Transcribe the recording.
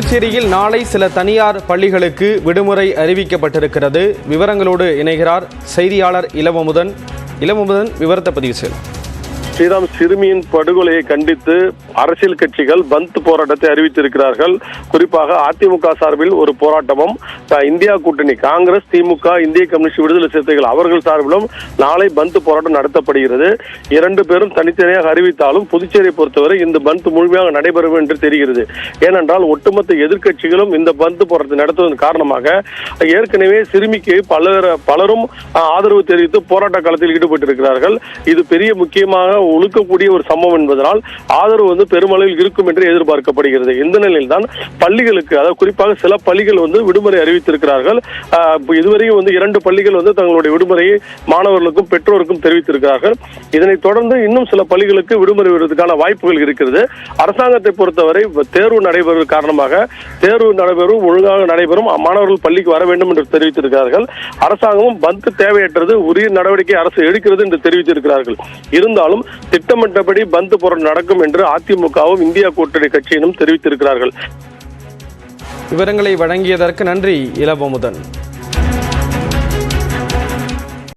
புதுச்சேரியில் நாளை சில தனியார் பள்ளிகளுக்கு விடுமுறை அறிவிக்கப்பட்டிருக்கிறது. விவரங்களோடு இணைகிறார் செய்தியாளர் இளவமுதன். விவரத்தை பதிவு செய்யலாம். ஸ்ரீராம் சிறுமியின் படுகொலையை கண்டித்து அரசியல் கட்சிகள் பந்த் போராட்டத்தை அறிவித்திருக்கிறார்கள். குறிப்பாக அதிமுக சார்பில் ஒரு போராட்டமும், இந்தியா கூட்டணி காங்கிரஸ், திமுக, இந்திய கம்யூனிஸ்ட் விடுதலை சிறுத்தைகள் அவர்கள் சார்பிலும் நாளை பந்த் போராட்டம் நடத்தப்படுகிறது. இரண்டு பேரும் தனித்தனியாக அறிவித்தாலும் புதுச்சேரியை பொறுத்தவரை இந்த பந்த் முழுமையாக நடைபெறும் என்று தெரிகிறது. ஏனென்றால் ஒட்டுமொத்த எதிர்க்கட்சிகளும் இந்த பந்த் போராட்டத்தை நடத்துவதன் காரணமாக ஏற்கனவே சிறுமிக்கு பலரும் ஆதரவு தெரிவித்து போராட்ட காலத்தில் ஈடுபட்டிருக்கிறார்கள். இது பெரிய முக்கியமாக ஒழுக்கக்கூடிய ஒரு சம்பவம் என்பதனால் ஆதரவு பெருமளவில் இருக்கும் என்று எதிர்பார்க்கப்படுகிறது. இந்த நிலையில் தான் பள்ளிகளுக்கு, அதாவது குறிப்பாக சில பள்ளிகள் விடுமுறை அறிவித்திருக்கிறார்கள். இதுவரையும் 2 பள்ளிகள் தங்களுடைய விடுமுறையை மாணவர்களுக்கும் பெற்றோருக்கும் தெரிவித்திருக்கிறார்கள். இதனைத் தொடர்ந்து இன்னும் சில பள்ளிகளுக்கு விடுமுறை வருவதற்கான வாய்ப்புகள் இருக்கிறது. அரசாங்கத்தை பொறுத்தவரை தேர்வு நடைபெறும் காரணமாக தேர்வு நடைபெறும், ஒழுங்காக நடைபெறும், மாணவர்கள் பள்ளிக்கு வர வேண்டும் என்று தெரிவித்திருக்கிறார்கள். அரசாங்கமும் பந்த் தேவையற்றது, உரிய நடவடிக்கை அரசு எடுக்கிறது என்று தெரிவித்திருக்கிறார்கள். இருந்தாலும் திட்டமிட்டபடி பந்த் போராட்டம் நடக்கும் என்று அதிமுகவும் இந்தியா கூட்டணி கட்சியினும் தெரிவித்திருக்கிறார்கள். விவரங்களை வழங்கியதற்கு நன்றி இளவமுதன்.